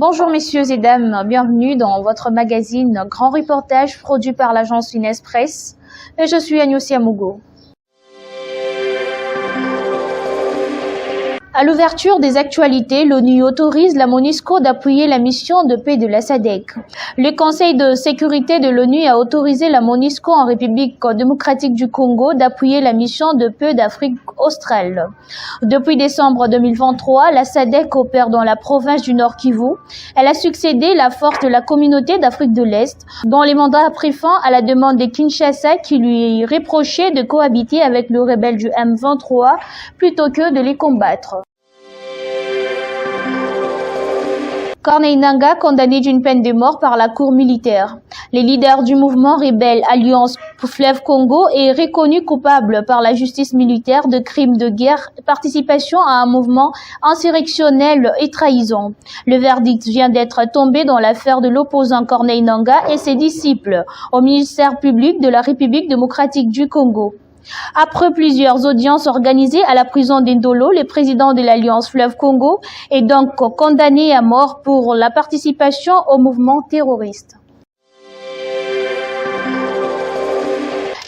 Bonjour messieurs et dames, bienvenue dans votre magazine Grand Reportage produit par l'agence Finesse Presse. Et je suis Agnossi Amugo. À l'ouverture des actualités, l'ONU autorise la MONUSCO d'appuyer la mission de paix de la SADC. Le Conseil de sécurité de l'ONU a autorisé la MONUSCO en République démocratique du Congo d'appuyer la mission de paix d'Afrique australe. Depuis décembre 2023, la SADC opère dans la province du Nord Kivu. Elle a succédé la force de la communauté d'Afrique de l'Est, dont les mandats a pris fin à la demande de Kinshasa qui lui reprochait de cohabiter avec le rebelle du M23 plutôt que de les combattre. Corneille Nangaa condamné d'une peine de mort par la cour militaire. Les leaders du mouvement rebelle Alliance Fleuve Congo est reconnu coupable par la justice militaire de crimes de guerre, participation à un mouvement insurrectionnel et trahison. Le verdict vient d'être tombé dans l'affaire de l'opposant Corneille Nangaa et ses disciples au ministère public de la République démocratique du Congo. Après plusieurs audiences organisées à la prison d'Indolo, le président de l'Alliance Fleuve Congo est donc condamné à mort pour la participation au mouvement terroriste.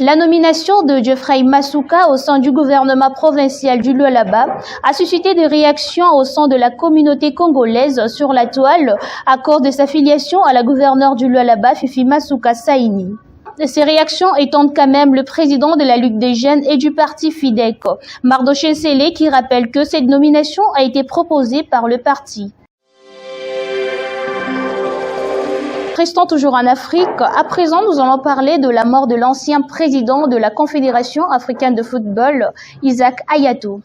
La nomination de Geoffrey Masuka au sein du gouvernement provincial du Lualaba a suscité des réactions au sein de la communauté congolaise sur la toile à cause de sa filiation à la gouverneure du Lualaba, Fifi Masuka Saini. Ces réactions étonnent quand même le président de la Ligue des jeunes et du parti FIDEC, Mardoché Sélé, qui rappelle que cette nomination a été proposée par le parti. Restons toujours en Afrique. À présent, nous allons parler de la mort de l'ancien président de la Confédération africaine de football, Isaac Hayatou.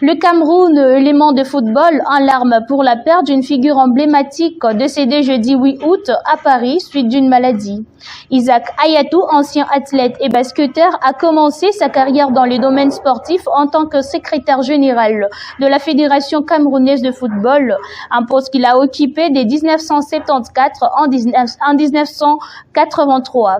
Le Cameroun, élément de football, en larmes pour la perte d'une figure emblématique décédée jeudi 8 août à Paris suite d'une maladie. Isaac Hayatou, ancien athlète et basketteur, a commencé sa carrière dans le domaine sportif en tant que secrétaire général de la Fédération camerounaise de football, un poste qu'il a occupé de 1974 en 1983.